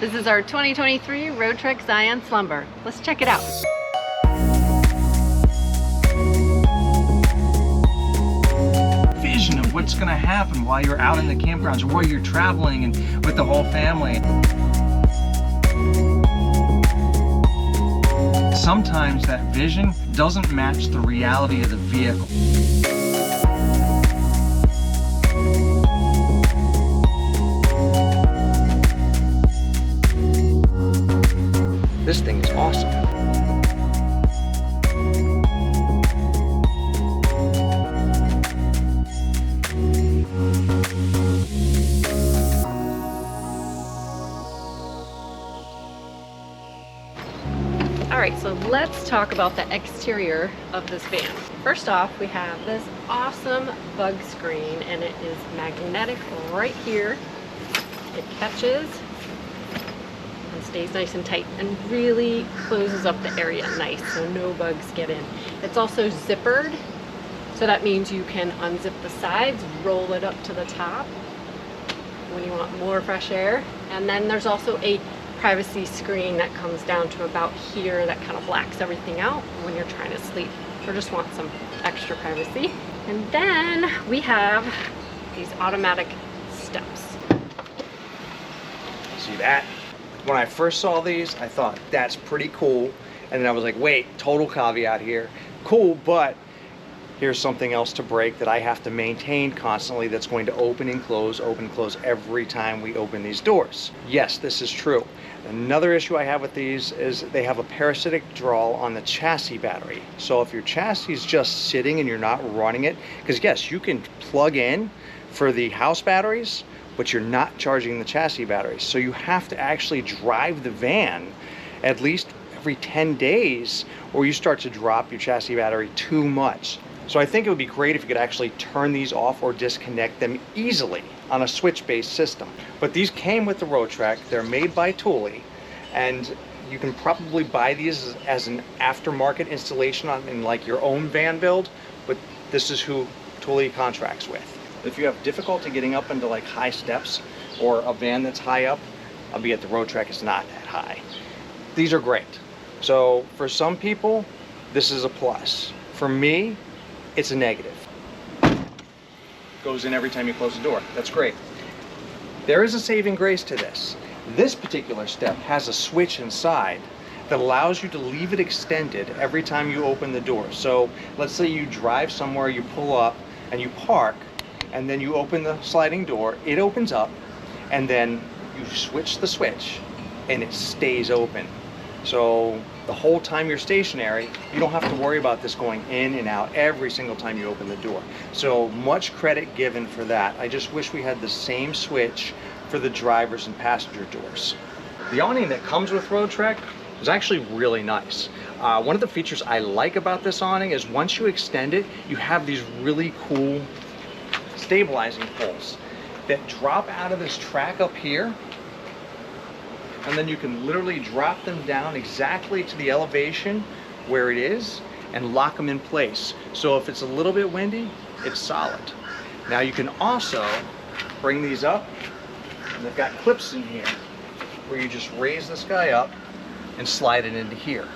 This is our 2023 Roadtrek Zion Slumber. Let's check it out. Vision of what's gonna happen while you're out in the campgrounds or while you're traveling and with the whole family. Sometimes that vision doesn't match the reality of the vehicle. This thing is awesome. All right, so let's talk about the exterior of this van. First off, we have this awesome bug screen, and it is magnetic right here. It catches and stays nice and tight and really closes up the area nice so no bugs get in. It's also zippered, so that means you can unzip the sides, roll it up to the top when you want more fresh air. And then there's also a privacy screen that comes down to about here that kind of blacks everything out when you're trying to sleep or just want some extra privacy. And then we have these automatic steps. See that? When I first saw these, I thought that's pretty cool. And then I was like, wait, total caveat here. Cool, but here's something else to break that I have to maintain constantly that's going to open and close every time we open these doors. Yes, this is true. Another issue I have with these is they have a parasitic draw on the chassis battery. So if your chassis is just sitting and you're not running it, because yes, you can plug in for the house batteries, but you're not charging the chassis batteries. So you have to actually drive the van at least every 10 days or you start to drop your chassis battery too much. So I think it would be great if you could actually turn these off or disconnect them easily on a switch-based system. But these came with the Roadtrek. They're made by Thule, and you can probably buy these as an aftermarket installation in like your own van build, but this is who Thule contracts with. If you have difficulty getting up into like high steps or a van that's high up, albeit the Roadtrek is not that high, these are great. So for some people, this is a plus. For me, it's a negative. Goes in every time you close the door. That's great. There is a saving grace to this. This particular step has a switch inside that allows you to leave it extended every time you open the door. So let's say you drive somewhere, you pull up and you park, and then you open the sliding door, it opens up, and then you switch the switch and it stays open. So the whole time you're stationary, you don't have to worry about this going in and out every single time you open the door. So much credit given for that. I just wish we had the same switch for the driver's and passenger doors. The awning that comes with Roadtrek is actually really nice. One of the features I like about this awning is once you extend it, you have these really cool stabilizing poles that drop out of this track up here, and then you can literally drop them down exactly to the elevation where it is and lock them in place. So if it's a little bit windy, it's solid. Now you can also bring these up, and they've got clips in here where you just raise this guy up and slide it into here.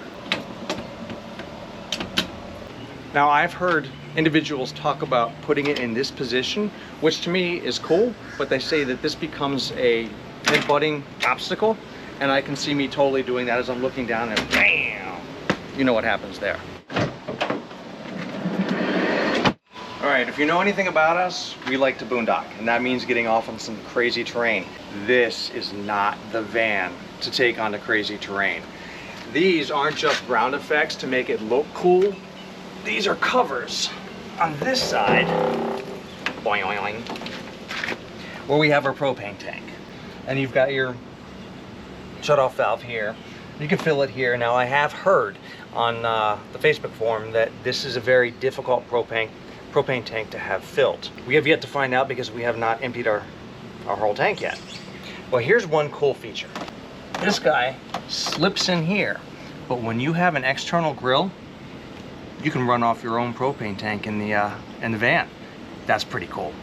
Now I've heard individuals talk about putting it in this position, which to me is cool, but they say that this becomes a headbutting obstacle. And I can see me totally doing that as I'm looking down and bam! You know what happens there. All right, if you know anything about us, we like to boondock, and that means getting off on some crazy terrain. This is not the van to take on the crazy terrain. These aren't just ground effects to make it look cool. These are covers on this side, boing, boing, boing, where we have our propane tank. And you've got your shut-off valve here. You can fill it here. Now I have heard on the Facebook forum that this is a very difficult propane tank to have filled. We have yet to find out because we have not emptied our whole tank yet. Well, here's one cool feature. This guy slips in here, but when you have an external grill, you can run off your own propane tank in the van. That's pretty cool.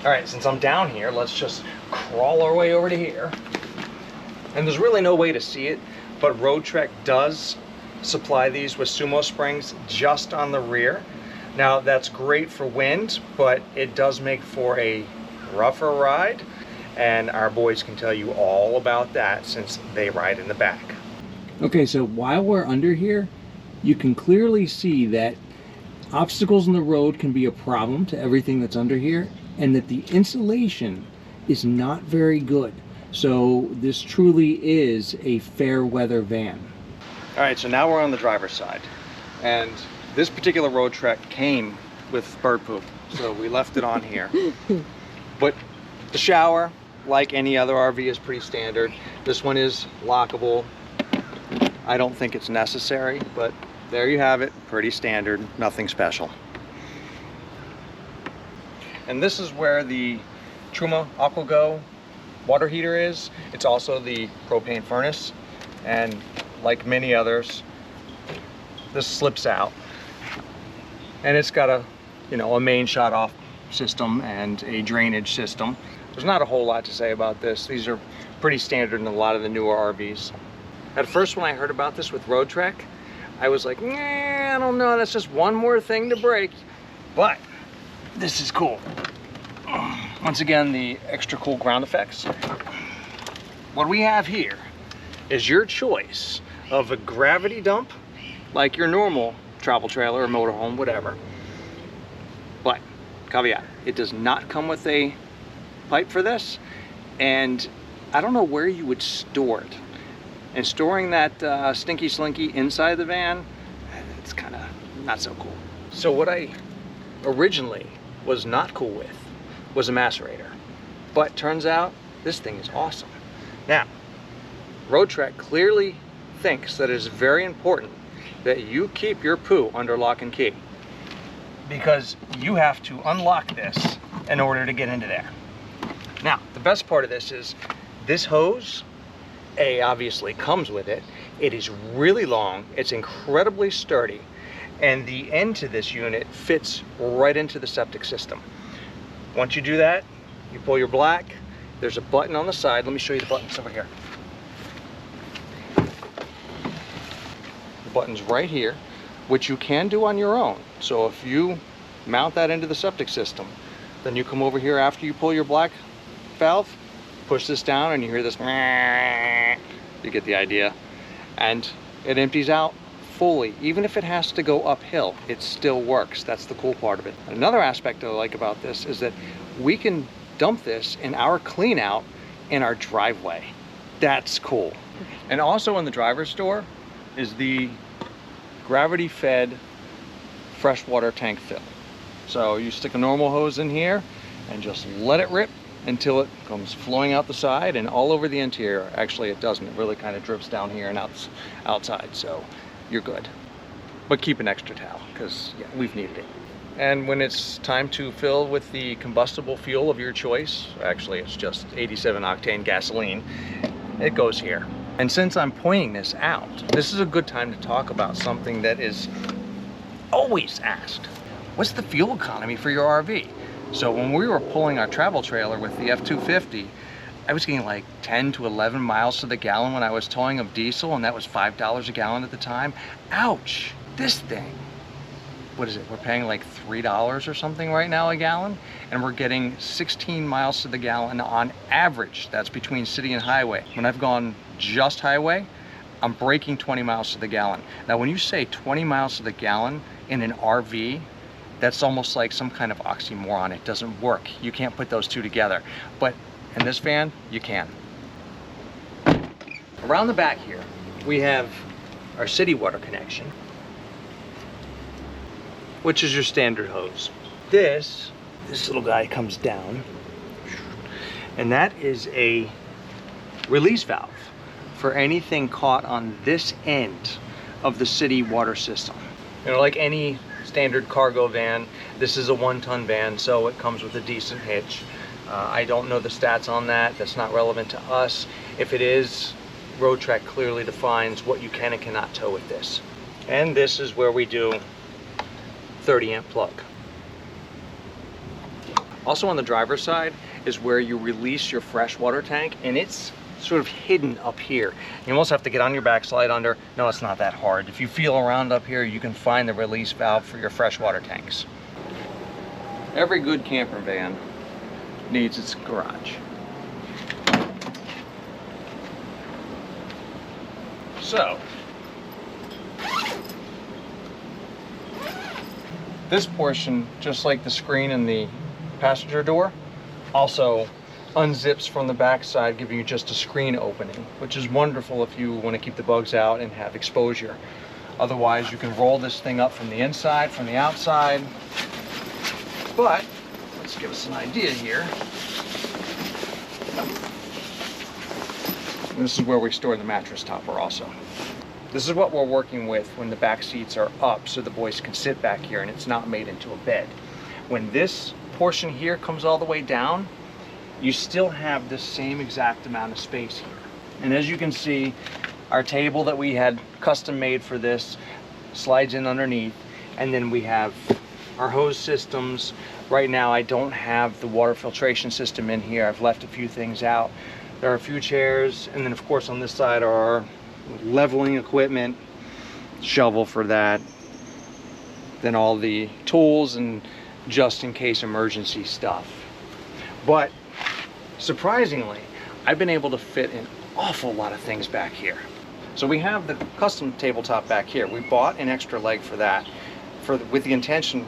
All right, since I'm down here, let's just crawl our way over to here. And there's really no way to see it, but Roadtrek does supply these with sumo springs just on the rear. Now that's great for wind, but it does make for a rougher ride, and our boys can tell you all about that since they ride in the back. Okay, so while we're under here, you can clearly see that obstacles in the road can be a problem to everything that's under here, and that the insulation is not very good. So this truly is a fair weather van. All right, so now we're on the driver's side, and this particular Roadtrek came with bird poop, so we left it on here. But the shower, like any other RV, is pretty standard. This one is lockable. I don't think it's necessary, but there you have it, pretty standard, nothing special. And this is where the Truma AquaGo water heater is. It's also the propane furnace, and like many others, this slips out, and it's got a, you know, a main shut off system and a drainage system. There's not a whole lot to say about this. These are pretty standard in a lot of the newer RVs. At first, when I heard about this with Roadtrek, I was like, nah, I don't know, that's just one more thing to break, but this is cool. Once again, the extra cool ground effects. What we have here is your choice of a gravity dump, like your normal travel trailer or motorhome, whatever. But, caveat, it does not come with a pipe for this, and I don't know where you would store it. And storing that stinky slinky inside the van, it's kind of not so cool. So what I originally was not cool with was a macerator. But turns out this thing is awesome. Now, Roadtrek clearly thinks that it is very important that you keep your poo under lock and key, because you have to unlock this in order to get into there. Now, the best part of this is this hose, obviously comes with it. It is really long, it's incredibly sturdy, and the end to this unit fits right into the septic system. Once you do that, you pull your black, there's a button on the side. Let me show you the buttons over here. The button's right here, which you can do on your own. So if you mount that into the septic system, then you come over here after you pull your black valve, push this down, and you hear this, you get the idea, and it empties out fully. Even if it has to go uphill, it still works. That's the cool part of it. Another aspect I like about this is that we can dump this in our clean out in our driveway. That's cool. And also in the driver's door is the gravity fed freshwater tank fill. So you stick a normal hose in here and just let it rip until it comes flowing out the side and all over the interior. Actually, it doesn't. It really kind of drips down here and outside, so you're good. But keep an extra towel, because yeah, we've needed it. And when it's time to fill with the combustible fuel of your choice, actually it's just 87 octane gasoline, it goes here. And since I'm pointing this out, this is a good time to talk about something that is always asked. What's the fuel economy for your RV? So when we were pulling our travel trailer with the F250, I was getting like 10 to 11 miles to the gallon when I was towing of diesel, and that was $5 a gallon at the time. Ouch! This thing, what is it? We're paying like $3 or something right now a gallon, and we're getting 16 miles to the gallon on average. That's between city and highway. When I've gone just highway, I'm breaking 20 miles to the gallon. Now, when you say 20 miles to the gallon in an RV, that's almost like some kind of oxymoron. It doesn't work. You can't put those two together. But in this van, you can. Around the back here, we have our city water connection, which is your standard hose. This little guy comes down, and that is a release valve for anything caught on this end of the city water system. You know, like any standard cargo van, this is a 1-ton van, so it comes with a decent hitch. I don't know the stats on that. That's not relevant to us. If it is, Roadtrek clearly defines what you can and cannot tow with this. And this is where we do 30 amp plug. Also on the driver's side, is where you release your freshwater tank, and it's sort of hidden up here. You almost have to get on your back, slide under. No, it's not that hard. If you feel around up here, you can find the release valve for your freshwater tanks. Every good camper van needs its garage. So, this portion, just like the screen in the passenger door, also unzips from the back side, giving you just a screen opening, which is wonderful if you want to keep the bugs out and have exposure. Otherwise, you can roll this thing up from the inside, from the outside. But let's give us an idea here. This is where we store the mattress topper also. This is what we're working with when the back seats are up, so the boys can sit back here and it's not made into a bed. When this portion here comes all the way down, you still have the same exact amount of space here. And as you can see, our table that we had custom made for this slides in underneath, and then we have our hose systems. Right now I don't have the water filtration system in here. I've left a few things out. There are a few chairs, and then of course on this side are our leveling equipment, shovel for that, then all the tools and just in case emergency stuff. But surprisingly, I've been able to fit an awful lot of things back here. So we have the custom tabletop back here. We bought an extra leg for that, with the intention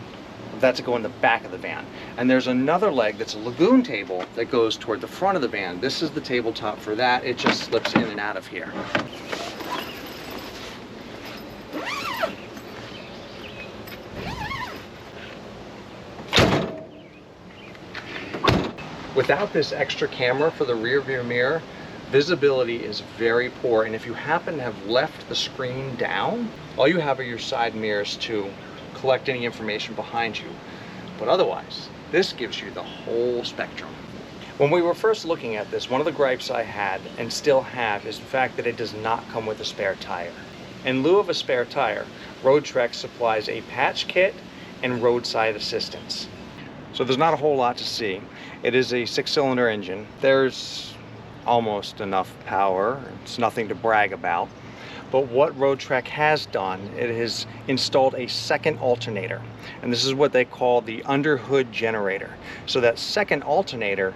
of that to go in the back of the van. And there's another leg that's a lagoon table that goes toward the front of the van. This is the tabletop for that. It just slips in and out of here. Without this extra camera for the rear view mirror, visibility is very poor, and if you happen to have left the screen down, all you have are your side mirrors to collect any information behind you. But otherwise, this gives you the whole spectrum. When we were first looking at this, one of the gripes I had and still have is the fact that it does not come with a spare tire. In lieu of a spare tire, Roadtrek supplies a patch kit and roadside assistance. So there's not a whole lot to see. It is a 6-cylinder engine. There's almost enough power. It's nothing to brag about. But what Roadtrek has done, it has installed a second alternator. And this is what they call the underhood generator. So that second alternator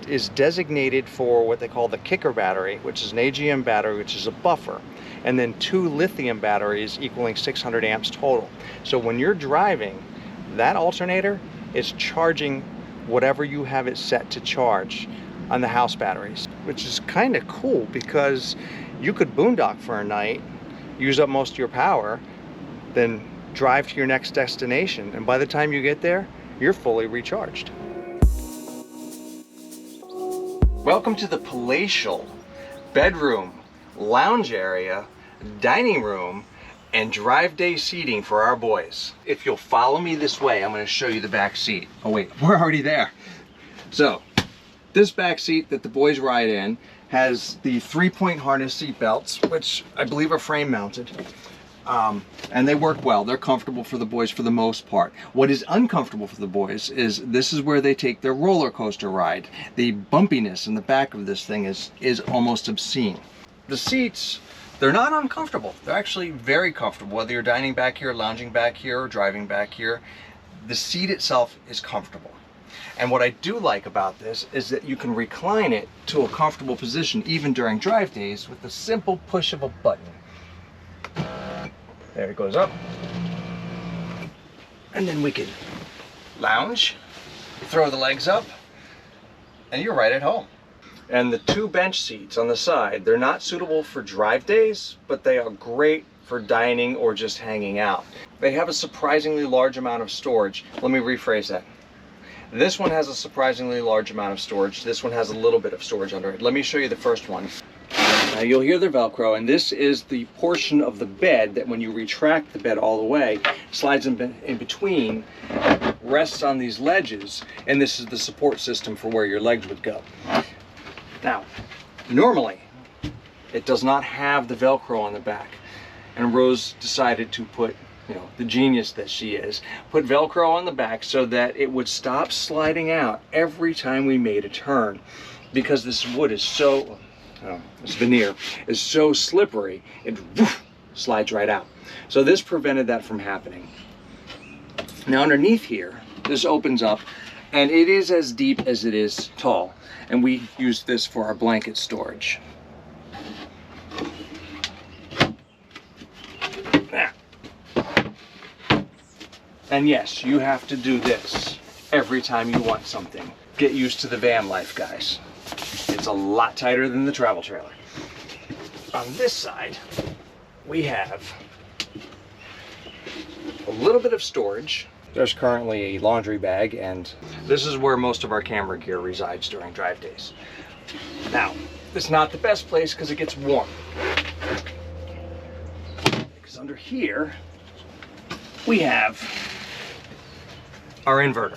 is designated for what they call the kicker battery, which is an AGM battery, which is a buffer. And then 2 lithium batteries equaling 600 amps total. So when you're driving, that alternator is charging whatever you have it set to charge on the house batteries, which is kind of cool because you could boondock for a night, use up most of your power, then drive to your next destination, and by the time you get there, you're fully recharged. Welcome to the palatial bedroom, lounge area, dining room, and drive day seating for our boys. If you'll follow me this way, I'm going to show you the back seat. Oh wait, we're already there. So this back seat that the boys ride in has the 3-point harness seat belts, which I believe are frame mounted. And they work well. They're comfortable for the boys for the most part. What is uncomfortable for the boys is this is where they take their roller coaster ride. The bumpiness in the back of this thing is almost obscene. The seats, they're not uncomfortable. They're actually very comfortable, whether you're dining back here, lounging back here, or driving back here. The seat itself is comfortable. And what I do like about this is that you can recline it to a comfortable position even during drive days with the simple push of a button. There it goes up. And then we can lounge, throw the legs up, and you're right at home. And the 2 bench seats on the side, they're not suitable for drive days, but they are great for dining or just hanging out. They have a surprisingly large amount of storage. Let me rephrase that. This one has a surprisingly large amount of storage. This one has a little bit of storage under it. Let me show you the first one. Now you'll hear the Velcro, and this is the portion of the bed that when you retract the bed all the way, slides in between, rests on these ledges, and this is the support system for where your legs would go. Now, normally, it does not have the Velcro on the back, and Rose decided to put the genius that she is, put Velcro on the back so that it would stop sliding out every time we made a turn, because this wood is so, this veneer is so slippery, it slides right out. So this prevented that from happening. Now underneath here, this opens up, and it is as deep as it is tall, and we use this for our blanket storage. And yes, you have to do this every time you want something. Get used to the van life, guys. It's a lot tighter than the travel trailer. On this side, we have a little bit of storage. There's currently a laundry bag, and this is where most of our camera gear resides during drive days. Now, it's not the best place because it gets warm. Because under here, we have our inverter.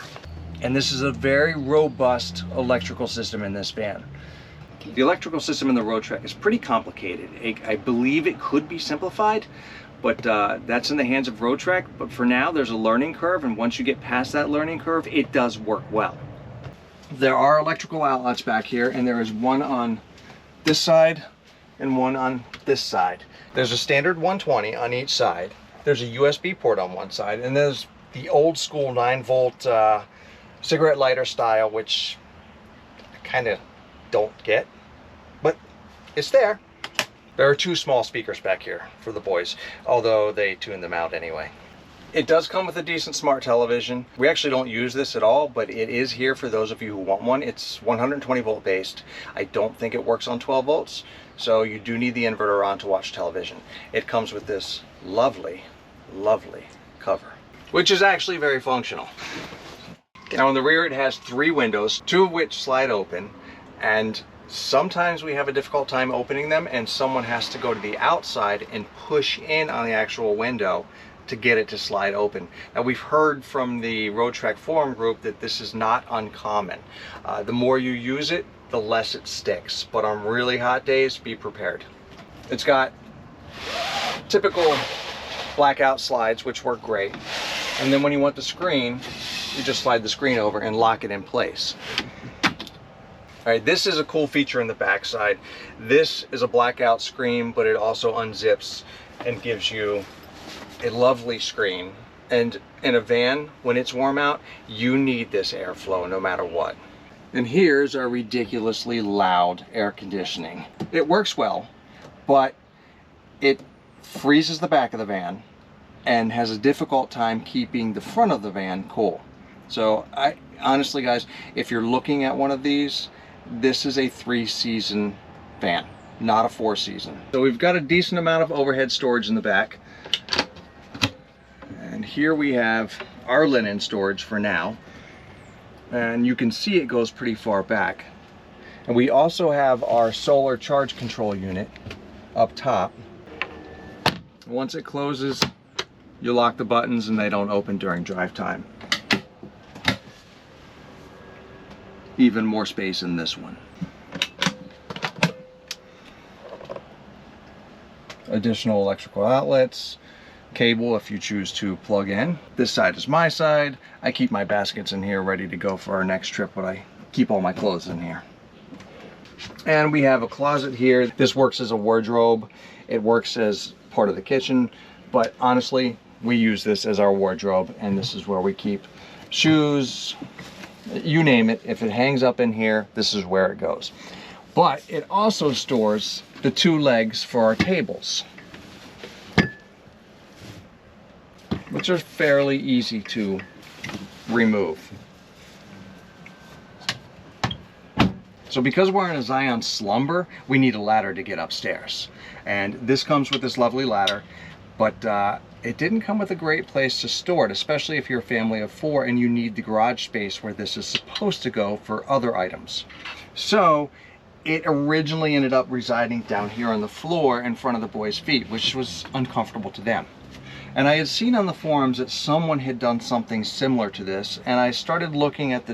And this is a very robust electrical system in this van. The electrical system in the Roadtrek is pretty complicated. I believe it could be simplified, but that's in the hands of Roadtrek. But for now, there's a learning curve, and once you get past that learning curve, it does work well. There are electrical outlets back here, and there is one on this side and one on this side. There's a standard 120 on each side. There's a USB port on one side, and there's the old school 9-volt cigarette lighter style, which I kind of don't get, but it's there. There are 2 small speakers back here for the boys, although they tune them out anyway. It does come with a decent smart television. We actually don't use this at all, but it is here for those of you who want one. It's 120 volt based. I don't think it works on 12 volts, so you do need the inverter on to watch television. It comes with this lovely, lovely cover, which is actually very functional. Now in the rear, it has 3 windows, 2 of which slide open, and sometimes we have a difficult time opening them, and someone has to go to the outside and push in on the actual window to get it to slide open. Now we've heard from the Roadtrek forum group that this is not uncommon. The more you use it, the less it sticks, but on really hot days, be prepared. It's got typical blackout slides, which work great. And then when you want the screen, you just slide the screen over and lock it in place. All right, this is a cool feature in the backside. This is a blackout screen, but it also unzips and gives you a lovely screen. And in a van, when it's warm out, you need this airflow no matter what. And here's our ridiculously loud air conditioning. It works well, but it freezes the back of the van and has a difficult time keeping the front of the van cool. So honestly, guys, if you're looking at one of these, this is a 3-season van, not a 4-season. So we've got a decent amount of overhead storage in the back. And here we have our linen storage for now. And you can see it goes pretty far back. And we also have our solar charge control unit up top. Once it closes, you lock the buttons and they don't open during drive time. Even more space in this one. Additional electrical outlets, cable if you choose to plug in. This side is my side. I keep my baskets in here ready to go for our next trip, but I keep all my clothes in here. And we have a closet here. This works as a wardrobe. It works as part of the kitchen, but honestly, we use this as our wardrobe, and this is where we keep shoes, you name it. If it hangs up in here, this is where it goes. But it also stores the 2 legs for our tables, which are fairly easy to remove. So because we're in a Zion Slumber, we need a ladder to get upstairs. And this comes with this lovely ladder, but it didn't come with a great place to store it, especially if you're a family of 4 and you need the garage space where this is supposed to go for other items. So it originally ended up residing down here on the floor in front of the boys' feet, which was uncomfortable to them. And I had seen on the forums that someone had done something similar to this, and I started looking at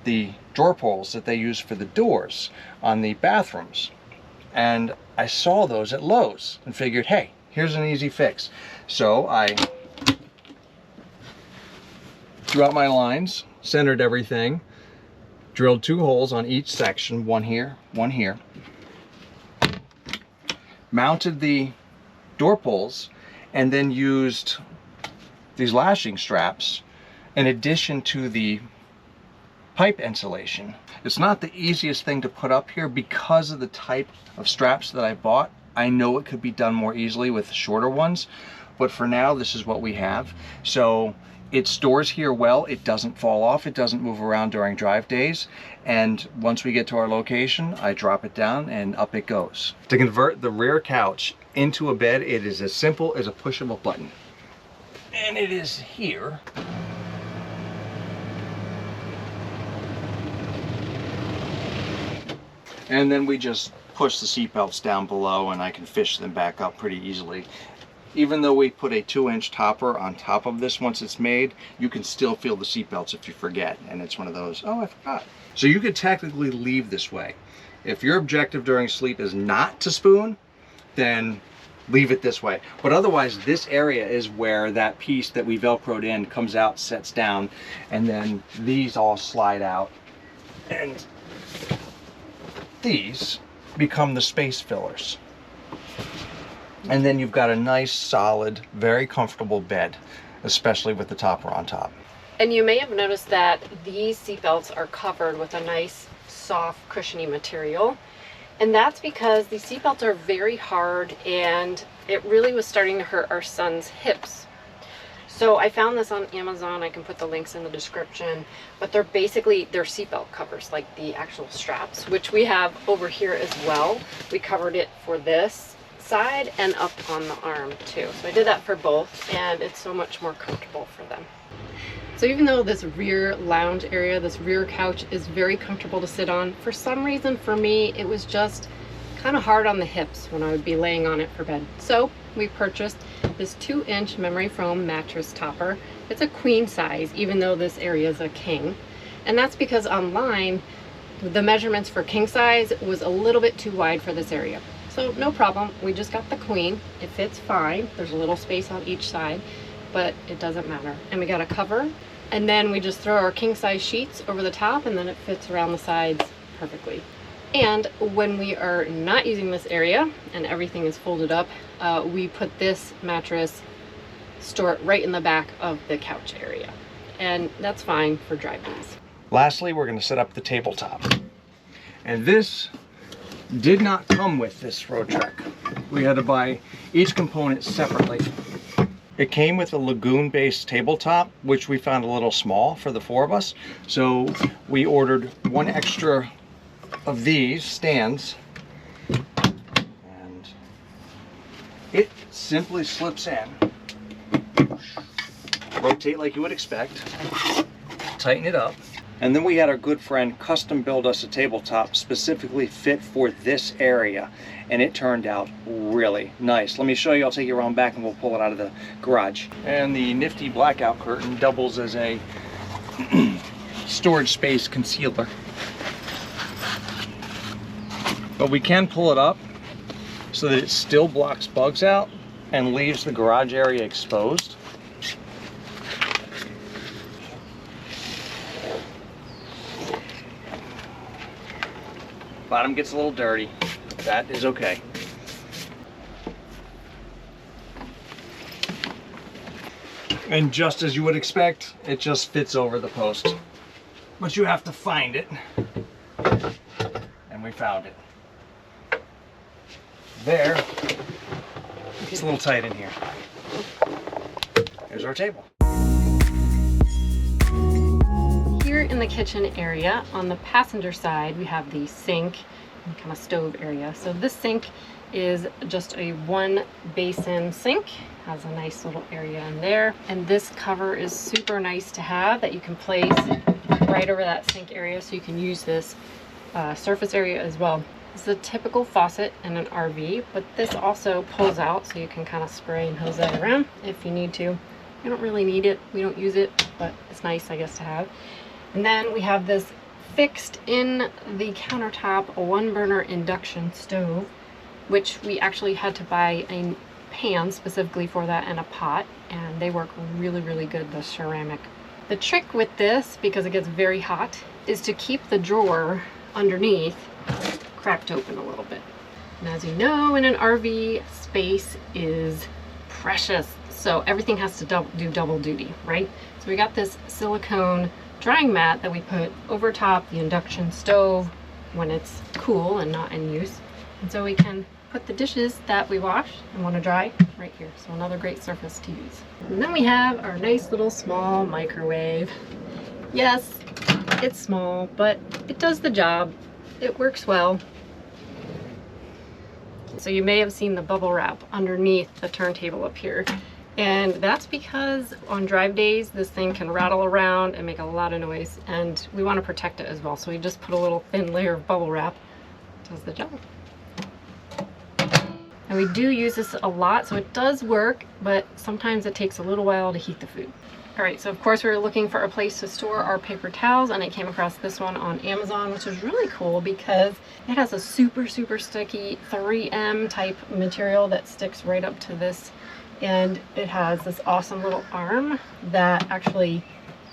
the drawer pulls that they use for the doors on the bathrooms. And I saw those at Lowe's and figured, hey, here's an easy fix. So I drew out my lines, centered everything, drilled 2 holes on each section, one here, one here. Mounted the door pulls, and then used these lashing straps in addition to the pipe insulation. It's not the easiest thing to put up here because of the type of straps that I bought. I know it could be done more easily with shorter ones, but for now this is what we have. So it stores here well, it doesn't fall off, it doesn't move around during drive days, and once we get to our location, I drop it down and up it goes. To convert the rear couch into a bed, it is as simple as a push of a button. And it is here. And then we just push the seat belts down below and I can fish them back up pretty easily. Even though we put a 2-inch topper on top of this once it's made, you can still feel the seat belts if you forget. And it's one of those, oh, I forgot. So you could technically leave this way. If your objective during sleep is not to spoon, then leave it this way. But otherwise, this area is where that piece that we Velcroed in comes out, sets down, and then these all slide out. And these become the space fillers. And then you've got a nice, solid, very comfortable bed, especially with the topper on top. And you may have noticed that these seatbelts are covered with a nice, soft, cushiony material. And that's because these seatbelts are very hard and it really was starting to hurt our son's hips. So I found this on Amazon. I can put the links in the description, but they're seatbelt covers, like the actual straps, which we have over here as well. We covered it for this side and up on the arm too. So I did that for both, and it's so much more comfortable for them. So even though this rear lounge area, this rear couch is very comfortable to sit on, for some reason for me, it was just kind of hard on the hips when I would be laying on it for bed. So we purchased this 2-inch memory foam mattress topper. It's a queen size, even though this area is a king. And that's because online, the measurements for king size was a little bit too wide for this area. So no problem, we just got the queen. It fits fine. There's a little space on each side, but it doesn't matter. And we got a cover, and then we just throw our king size sheets over the top, and then it fits around the sides perfectly. And when we are not using this area and everything is folded up, we put this mattress, store it right in the back of the couch area. And that's fine for drive days. Lastly, we're going to set up the tabletop. And this did not come with this Roadtrek. We had to buy each component separately. It came with a lagoon-based tabletop, which we found a little small for the 4 of us. So we ordered 1 extra of these stands, and it simply slips in. Rotate like you would expect. Tighten it up. And then we had our good friend custom build us a tabletop specifically fit for this area, and it turned out really nice. Let me show you. I'll take you around back and we'll pull it out of the garage. And the nifty blackout curtain doubles as a storage space concealer. But we can pull it up so that it still blocks bugs out and leaves the garage area exposed. Bottom gets a little dirty. That is okay. And just as you would expect, it just fits over the post. But you have to find it. And we found it. There. It's a little tight in here. Here's our table. Here in the kitchen area, on the passenger side, we have the sink and kind of stove area. So this sink is just a 1 basin sink, has a nice little area in there. And this cover is super nice to have that you can place right over that sink area, so you can use this surface area as well. It's a typical faucet in an RV, but this also pulls out so you can kind of spray and hose that around if you need to. You don't really need it, we don't use it, but it's nice, I guess, to have. And then we have this fixed in the countertop, a 1-burner induction stove, which we actually had to buy a pan specifically for that and a pot, and they work really, really good, the ceramic The trick with this, because it gets very hot, is to keep the drawer underneath cracked open a little bit. And as you know, in an RV, space is precious. So everything has to do double duty, right? So we got this silicone drying mat that we put over top the induction stove when it's cool and not in use. And so we can put the dishes that we wash and want to dry right here. So another great surface to use. And then we have our nice little small microwave. Yes, it's small, but it does the job. It works well. So you may have seen the bubble wrap underneath the turntable up here. And that's because on drive days, this thing can rattle around and make a lot of noise, and we want to protect it as well. So we just put a little thin layer of bubble wrap. Does the job. And we do use this a lot, so it does work, but sometimes it takes a little while to heat the food. All right, so of course we were looking for a place to store our paper towels, and I came across this one on Amazon, which is really cool because it has a super, super sticky 3M type material that sticks right up to this. And it has this awesome little arm that actually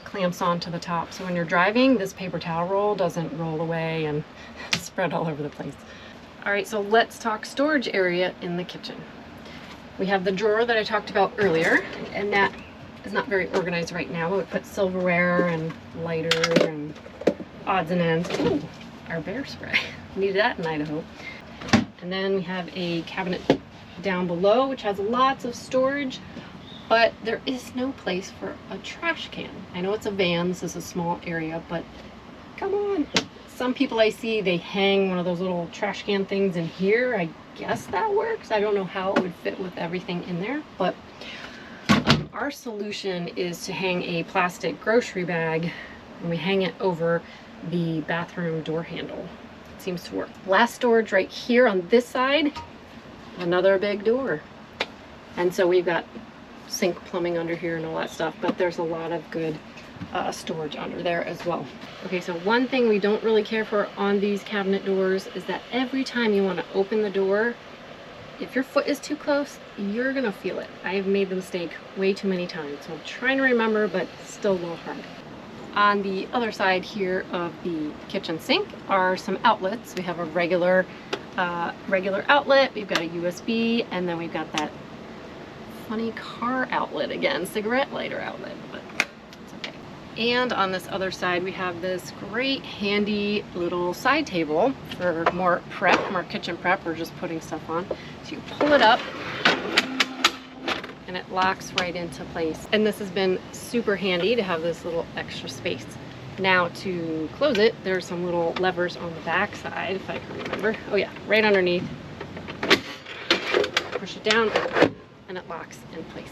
clamps onto the top. So when you're driving, this paper towel roll doesn't roll away and spread all over the place. All right, so let's talk storage area in the kitchen. We have the drawer that I talked about earlier, and that is not very organized right now. We put silverware and lighter and odds and ends. Ooh, our bear spray. Needed that in Idaho. And then we have a cabinet down below, which has lots of storage, but there is no place for a trash can. I know it's a van, this is a small area, but come on. Some people I see, they hang one of those little trash can things in here. I guess that works. I don't know how it would fit with everything in there, but our solution is to hang a plastic grocery bag, and we hang it over the bathroom door handle. It seems to work. Last storage right here on this side, another big door. And so we've got sink plumbing under here and all that stuff, but there's a lot of good storage under there as well. Okay, so one thing we don't really care for on these cabinet doors is that every time you want to open the door, if your foot is too close, you're gonna feel it. I have made the mistake way too many times, so I'm trying to remember, but still a little hard. On the other side here of the kitchen sink are some outlets. We have a regular outlet, we've got a USB, and then we've got that funny car outlet again, cigarette lighter outlet, but it's okay. And on this other side, we have this great handy little side table for more prep, more kitchen prep, or just putting stuff on. So you pull it up, and it locks right into place. And this has been super handy to have this little extra space. Now to close it, there's some little levers on the back side, if I can remember. Oh yeah, right underneath. Push it down, and it locks in place.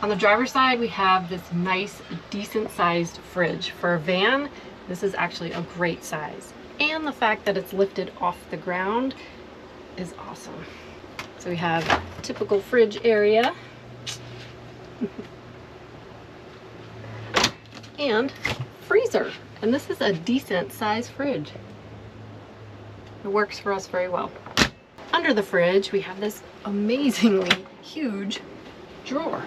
On the driver's side, we have this nice, decent sized fridge. For a van, this is actually a great size. And the fact that it's lifted off the ground is awesome. So we have typical fridge area. And freezer. And this is a decent sized fridge. It works for us very well. Under the fridge, we have this amazingly huge drawer.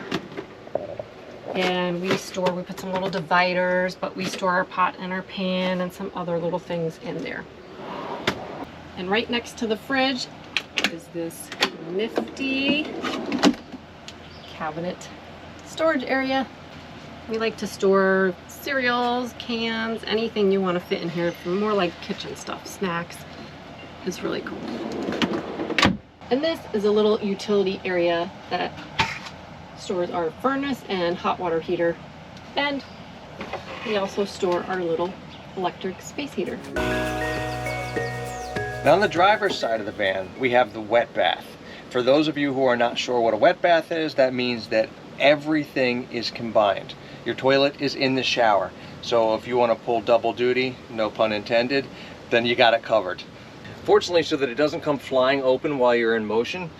And we put some little dividers, but we store our pot and our pan and some other little things in there. And right next to the fridge is this nifty cabinet storage area. We like to store cereals, cans, anything you want to fit in here, more like kitchen stuff, snacks. It's really cool. And this is a little utility area that stores our furnace and hot water heater. And we also store our little electric space heater. Now on the driver's side of the van, we have the wet bath. For those of you who are not sure what a wet bath is, that means that everything is combined. Your toilet is in the shower. So if you want to pull double duty, no pun intended, then you got it covered. Fortunately, so that it doesn't come flying open while you're in motion,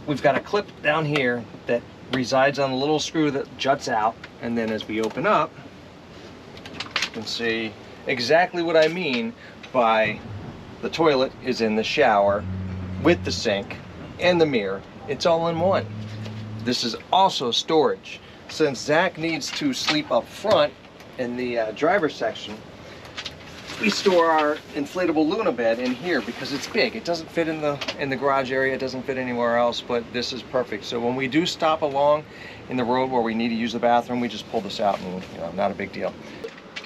we've got a clip down here that resides on a little screw that juts out, and then as we open up, you can see exactly what I mean by the toilet is in the shower with the sink and the mirror. It's all in one. This is also storage. Since Zach needs to sleep up front in the driver's section, we store our inflatable Luno bed in here because it's big. It doesn't fit in the garage area. It doesn't fit anywhere else, but this is perfect. So when we do stop along in the road where we need to use the bathroom, we just pull this out and, you know, not a big deal.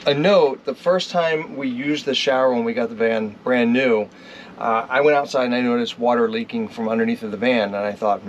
A note, the first time we used the shower when we got the van brand new, I went outside and I noticed water leaking from underneath of the van, and I thought,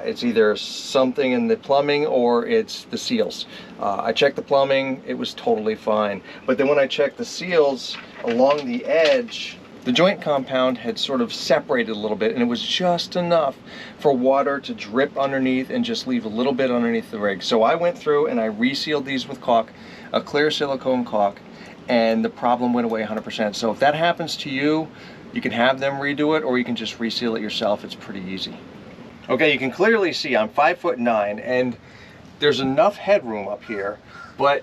it's either something in the plumbing or it's the seals. I checked the plumbing, it was totally fine. But then when I checked the seals along the edge, the joint compound had sort of separated a little bit, and it was just enough for water to drip underneath and just leave a little bit underneath the rig. So I went through and I resealed these with caulk, a clear silicone caulk, and the problem went away 100%. So if that happens to you, you can have them redo it, or you can just reseal it yourself. It's pretty easy. Okay, you can clearly see I'm 5'9", and there's enough headroom up here, but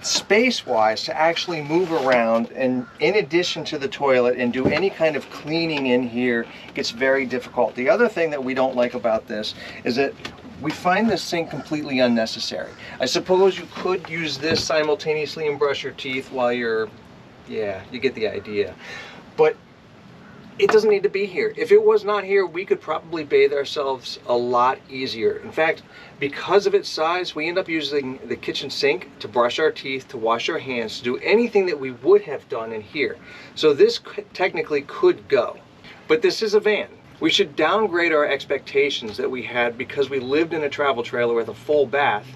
space-wise to actually move around, and in addition to the toilet, and do any kind of cleaning in here gets very difficult. The other thing that we don't like about this is that we find this sink completely unnecessary. I suppose you could use this simultaneously and brush your teeth while you're, yeah, you get the idea. But it doesn't need to be here. If it was not here, we could probably bathe ourselves a lot easier. In fact, because of its size, we end up using the kitchen sink to brush our teeth, to wash our hands, to do anything that we would have done in here. So this technically could go. But this is a van. We should downgrade our expectations that we had because we lived in a travel trailer with a full bath.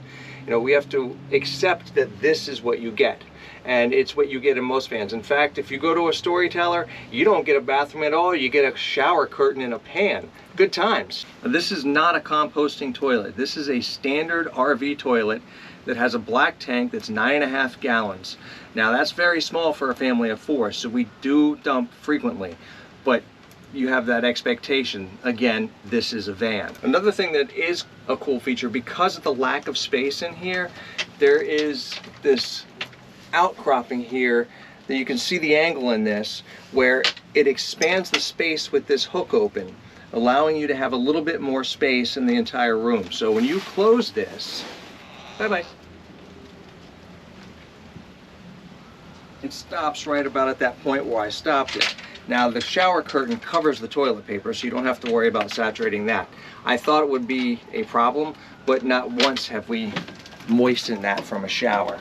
You know, we have to accept that this is what you get. And it's what you get in most vans. In fact, if you go to a Storyteller, you don't get a bathroom at all. You get a shower curtain and a pan. Good times. This is not a composting toilet. This is a standard RV toilet that has a black tank that's 9.5 gallons. Now that's very small for a family of 4, so we do dump frequently. But you have that expectation. Again, this is a van. Another thing that is a cool feature, because of the lack of space in here, there is this outcropping here that you can see the angle in this, where it expands the space with this hook open, allowing you to have a little bit more space in the entire room. So when you close this, bye-bye, it stops right about at that point where I stopped it. Now the shower curtain covers the toilet paper, so you don't have to worry about saturating that. I thought it would be a problem, but not once have we moistened that from a shower.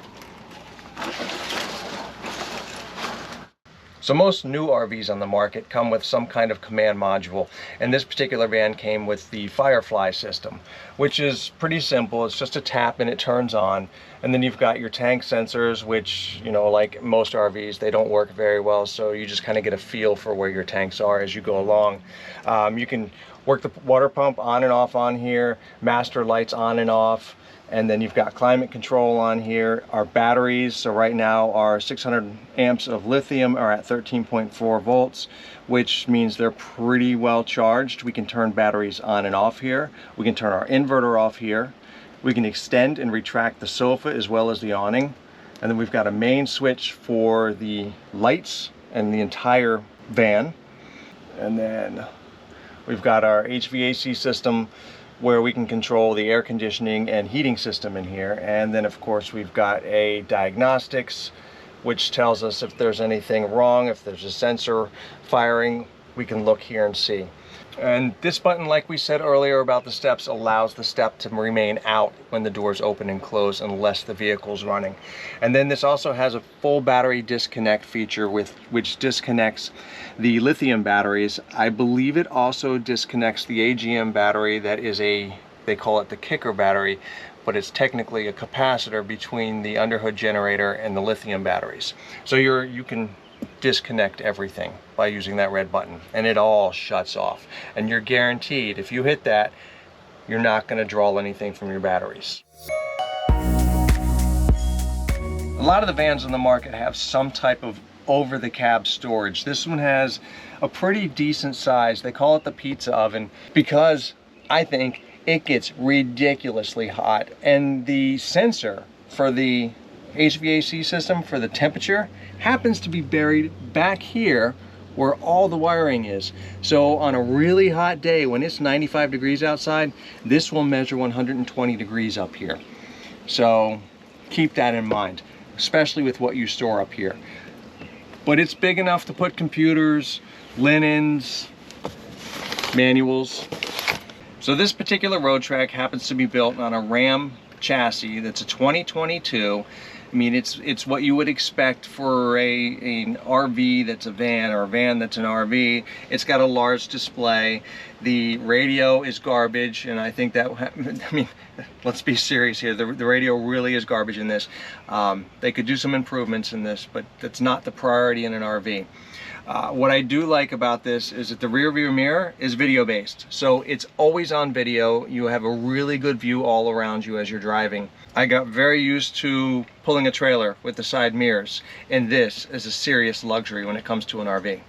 So most new RVs on the market come with some kind of command module, and this particular van came with the Firefly system, which is pretty simple. It's just a tap and it turns on, and then you've got your tank sensors, which, you know, like most RVs, they don't work very well, so you just kind of get a feel for where your tanks are as you go along. You can work the water pump on and off on here, master lights on and off, and then you've got climate control on here. Our batteries, so right now our 600 amps of lithium are at 13.4 volts, which means they're pretty well charged. We can turn batteries on and off here. We can turn our inverter off here. We can extend and retract the sofa as well as the awning. And then we've got a main switch for the lights and the entire van. And then we've got our HVAC system, where we can control the air conditioning and heating system in here. And then of course we've got a diagnostics, which tells us if there's anything wrong, if there's a sensor firing, we can look here and see. And this button, like we said earlier about the steps, allows the step to remain out when the doors open and close unless the vehicle's running. And then this also has a full battery disconnect feature which disconnects the lithium batteries. I believe it also disconnects the AGM battery that is they call it the kicker battery, but it's technically a capacitor between the underhood generator and the lithium batteries. So you can disconnect everything by using that red button, and it all shuts off, and you're guaranteed if you hit that, you're not going to draw anything from your batteries. A lot of the vans on the market have some type of over the cab storage. This one has a pretty decent size. They call it the pizza oven because I think it gets ridiculously hot, and the sensor for the HVAC system for the temperature happens to be buried back here where all the wiring is. So on a really hot day when it's 95 degrees outside, this will measure 120 degrees up here. So keep that in mind, especially with what you store up here. But it's big enough to put computers, linens, manuals. So this particular Roadtrek happens to be built on a Ram chassis that's a 2022. I mean, it's what you would expect for an RV that's a van, or a van that's an RV. It's got a large display. The radio is garbage, and I think that, I mean, let's be serious here. The radio really is garbage in this. They could do some improvements in this, but that's not the priority in an RV. What I do like about this is that the rear view mirror is video based. So it's always on video. You have a really good view all around you as you're driving. I got very used to pulling a trailer with the side mirrors, and this is a serious luxury when it comes to an RV.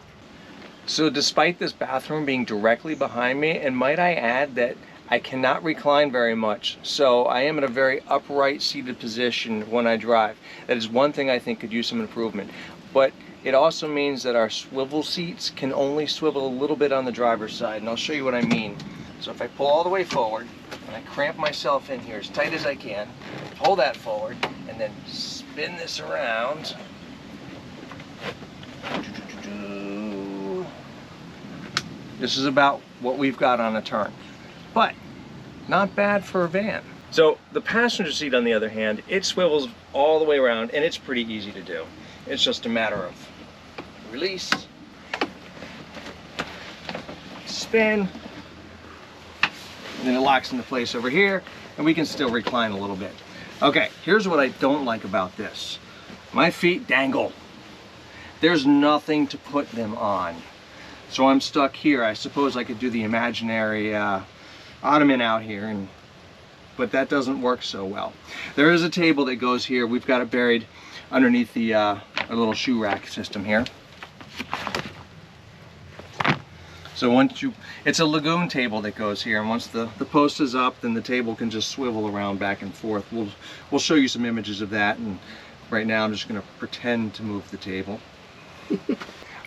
So despite this bathroom being directly behind me, and might I add that I cannot recline very much, so I am in a very upright seated position when I drive. That is one thing I think could use some improvement. But it also means that our swivel seats can only swivel a little bit on the driver's side, and I'll show you what I mean. So if I pull all the way forward, and I cramp myself in here as tight as I can, pull that forward, and then spin this around. This is about what we've got on a turn, but not bad for a van. So the passenger seat, on the other hand, it swivels all the way around, and it's pretty easy to do. It's just a matter of release, spin, and then it locks into place over here, and we can still recline a little bit. Okay, here's what I don't like about this. My feet dangle. There's nothing to put them on. So I'm stuck here. I suppose I could do the imaginary ottoman out here, but that doesn't work so well. There is a table that goes here. We've got it buried underneath the our little shoe rack system here. So it's a lagoon table that goes here, and once the post is up, then the table can just swivel around back and forth. We'll show you some images of that, and right now I'm just going to pretend to move the table.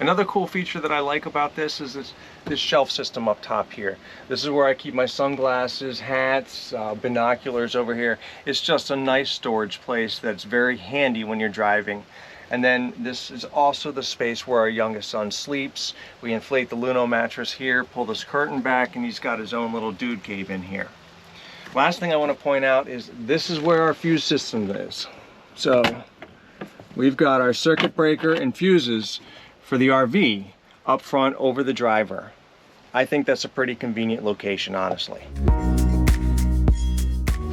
Another cool feature that I like about this is this shelf system up top here. This is where I keep my sunglasses, hats, binoculars over here. It's just a nice storage place that's very handy when you're driving. And then this is also the space where our youngest son sleeps. We inflate the Luno mattress here, pull this curtain back, and he's got his own little dude cave in here. Last thing I want to point out is this is where our fuse system is. So we've got our circuit breaker and fuses for the RV up front over the driver. I think that's a pretty convenient location, honestly.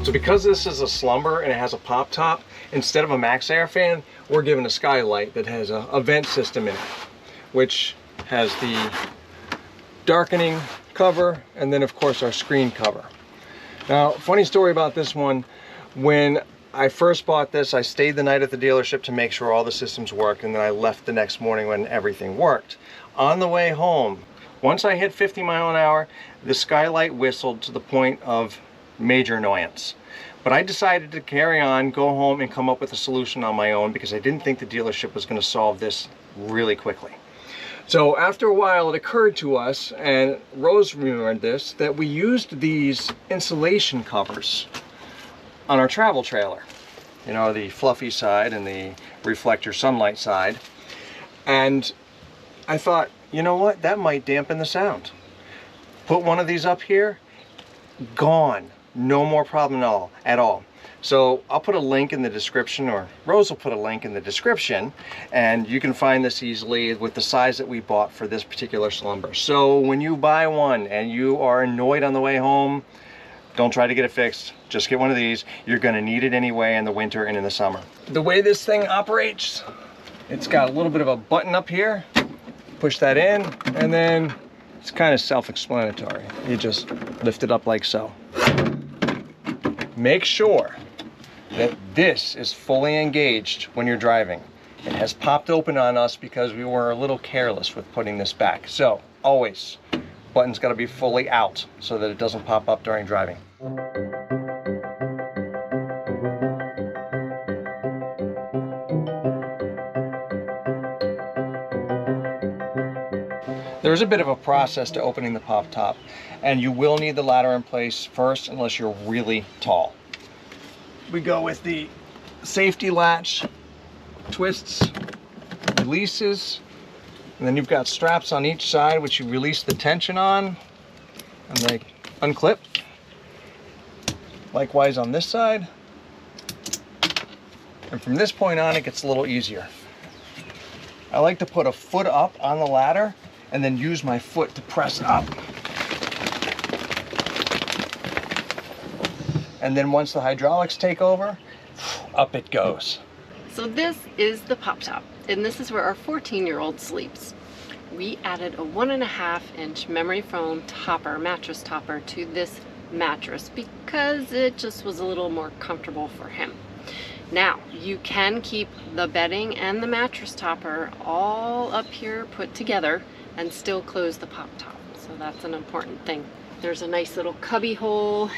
So because this is a Slumber and it has a pop top, instead of a max air fan, we're given a skylight that has a vent system in it, which has the darkening cover and then of course our screen cover. Now, funny story about this one, when I first bought this, I stayed the night at the dealership to make sure all the systems worked, and then I left the next morning when everything worked. On the way home, once I hit 50 miles an hour, the skylight whistled to the point of major annoyance. But I decided to carry on, go home, and come up with a solution on my own because I didn't think the dealership was going to solve this really quickly. So after a while, it occurred to us, and Rose remembered this, that we used these insulation covers on our travel trailer. You know, the fluffy side and the reflector sunlight side. And I thought, you know what, that might dampen the sound. Put one of these up here, gone. No more problem at all. So I'll put a link in the description, or Rose will put a link in the description, and you can find this easily with the size that we bought for this particular Slumber. So when you buy one and you are annoyed on the way home, don't try to get it fixed. Just get one of these. You're going to need it anyway in the winter and in the summer. The way this thing operates, it's got a little bit of a button up here. Push that in, and then it's kind of self-explanatory. You just lift it up like so. Make sure that this is fully engaged when you're driving. It has popped open on us because we were a little careless with putting this back. So always, button's got to be fully out so that it doesn't pop up during driving. There's a bit of a process to opening the pop top, and you will need the ladder in place first unless you're really tall. We go with the safety latch twists, releases, and then you've got straps on each side which you release the tension on, and they unclip. Likewise on this side. And from this point on, it gets a little easier. I like to put a foot up on the ladder and then use my foot to press up. And then once the hydraulics take over, up it goes. So this is the pop top, and this is where our 14-year-old sleeps. We added a 1.5-inch memory foam topper, mattress topper, to this mattress because it just was a little more comfortable for him. Now, you can keep the bedding and the mattress topper all up here put together and still close the pop top. So that's an important thing. There's a nice little cubby hole.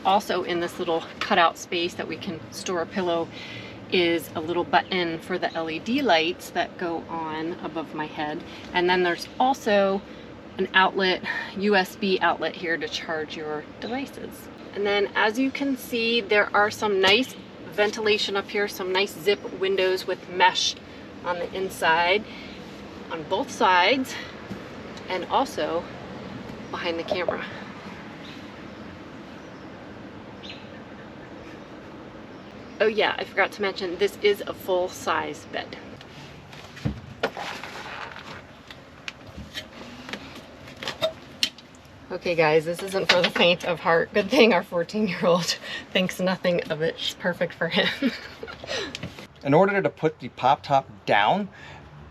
Also in this little cutout space that we can store a pillow is a little button for the LED lights that go on above my head. And then there's also an outlet, USB outlet here to charge your devices. And then as you can see, there are some nice ventilation up here, some nice zip windows with mesh on the inside on both sides and also behind the camera. Oh yeah, I forgot to mention, this is a full-size bed. Okay guys, this isn't for the faint of heart. Good thing our 14-year-old thinks nothing of it. It's perfect for him. In order to put the pop top down,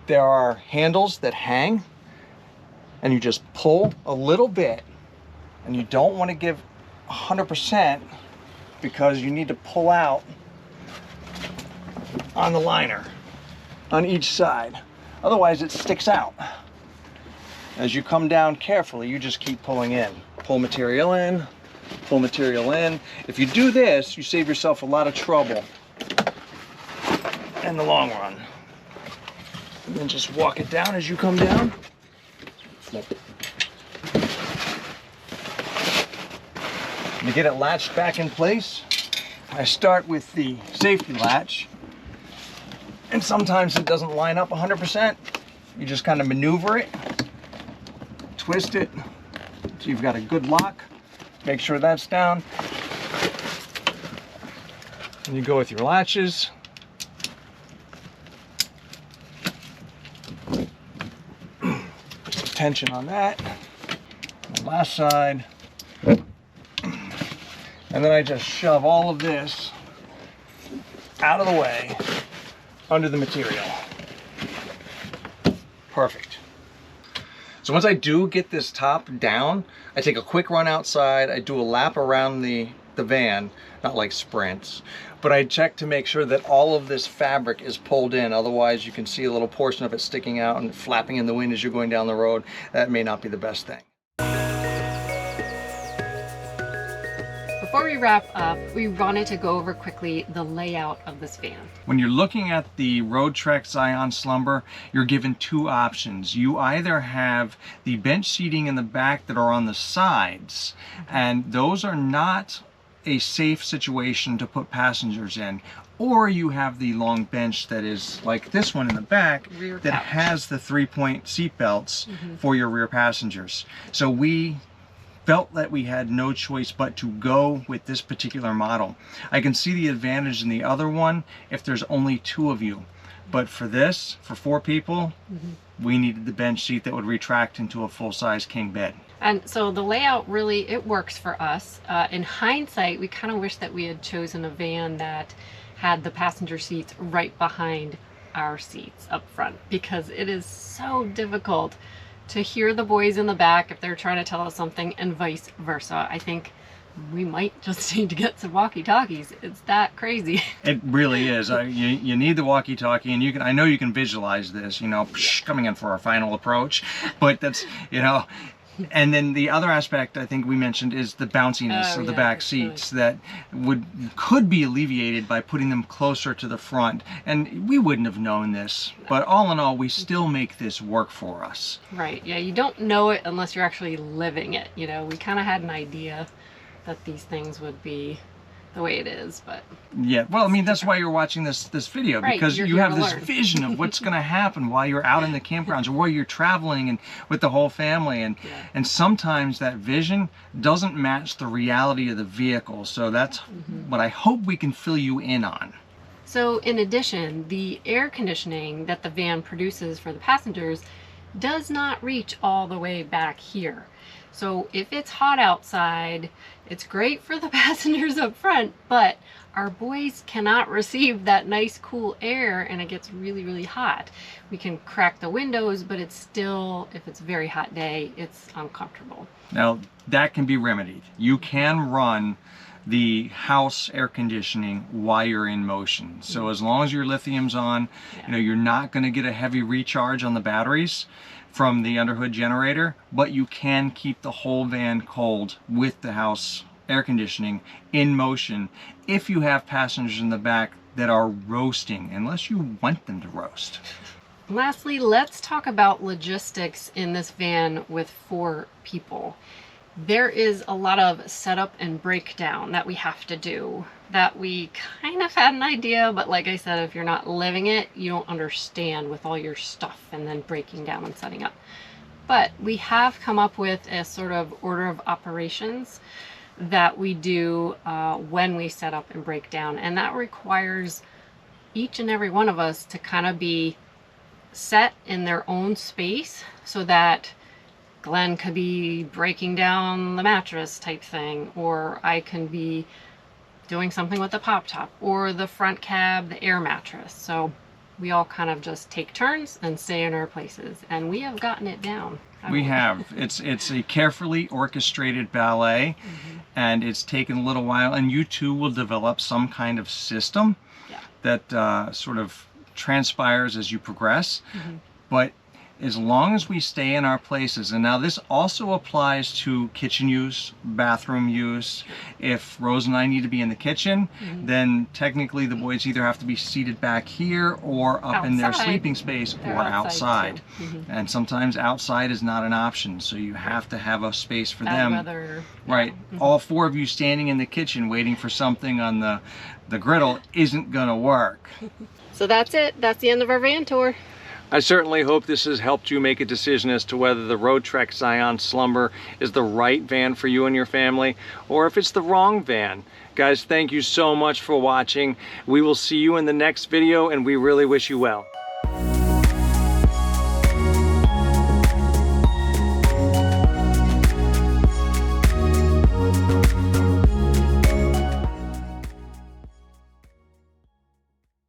there are handles that hang, and you just pull a little bit, and you don't want to give 100% because you need to pull out on the liner on each side. Otherwise it sticks out. As you come down carefully, you just keep pulling in. Pull material in, pull material in. If you do this, you save yourself a lot of trouble in the long run. And then just walk it down as you come down. To get it latched back in place, I start with the safety latch. And sometimes it doesn't line up 100%. You just kind of maneuver it, twist it, so you've got a good lock. Make sure that's down. And you go with your latches. Put some tension on that. On the last side. And then I just shove all of this out of the way under the material. Perfect. So once I do get this top down, I take a quick run outside, I do a lap around the van, not like sprints, but I check to make sure that all of this fabric is pulled in. Otherwise you can see a little portion of it sticking out and flapping in the wind as you're going down the road. That may not be the best thing. Before we wrap up, we wanted to go over quickly the layout of this van. When you're looking at the Roadtrek Scion Slumber, you're given two options. You either have the bench seating in the back that are on the sides, and those are not a safe situation to put passengers in, or you have the long bench that is like this one in the back Rear that couch. has the 3-point seat belts for your rear passengers. So we felt that we had no choice but to go with this particular model. I can see the advantage in the other one if there's only 2 of you, but for this, for 4 people, we needed the bench seat that would retract into a full-size king bed. And so the layout really, it works for us. In hindsight, we kind of wish that we had chosen a van that had the passenger seats right behind our seats up front, because it is so difficult to hear the boys in the back if they're trying to tell us something, and vice versa. I think we might just need to get some walkie-talkies. It's that crazy. It really is. You need the walkie-talkie, and you can. I know you can visualize this, you know, coming in for our final approach, but that's, you know. And then the other aspect I think we mentioned is the bounciness of the back seats that could be alleviated by putting them closer to the front. And we wouldn't have known this, but all in all, we still make this work for us. Right, yeah, you don't know it unless you're actually living it. You know, we kind of had an idea that these things would be the way it is, but Yeah, well, I mean, that's why you're watching this video, Right, because you're you here have to this learn. vision of what's going to happen while you're out in the campgrounds or while you're traveling and with the whole family, and Yeah. and sometimes that vision doesn't match the reality of the vehicle. So that's what I hope we can fill you in on. So in addition, the air conditioning that the van produces for the passengers does not reach all the way back here. So if it's hot outside, it's great for the passengers up front, but our boys cannot receive that nice cool air and it gets really, really hot. We can crack the windows, but it's still, if it's a very hot day, it's uncomfortable. Now, that can be remedied. You can run the house air conditioning while you're in motion. So as long as your lithium's on, you know, you're not going to get a heavy recharge on the batteries from the underhood generator, but you can keep the whole van cold with the house air conditioning in motion if you have passengers in the back that are roasting, unless you want them to roast. Lastly, let's talk about logistics in this van with 4 people. There is a lot of setup and breakdown that we have to do that we kind of had an idea, but like I said, if you're not living it, you don't understand with all your stuff and then breaking down and setting up. But we have come up with a sort of order of operations that we do when we set up and break down, and that requires each and every one of us to kind of be set in their own space, so that Glenn could be breaking down the mattress type thing, or I can be doing something with the pop top, or the front cab, the air mattress. So we all kind of just take turns and stay in our places, and we have gotten it down. We have. It's a carefully orchestrated ballet, and it's taken a little while, and you two will develop some kind of system that sort of transpires as you progress. But as long as we stay in our places, and now this also applies to kitchen use, bathroom use. If Rose and I need to be in the kitchen, then technically the boys either have to be seated back here or up in their Outside. sleeping space They're or outside, outside. too. And sometimes outside is not an option, so you have to have a space for Bad them. weather. Right. All 4 of you standing in the kitchen waiting for something on the griddle isn't gonna work. So that's it. That's the end of our van tour. I certainly hope this has helped you make a decision as to whether the Roadtrek Scion Slumber is the right van for you and your family, or if it's the wrong van. Guys, thank you so much for watching. We will see you in the next video, and we really wish you well.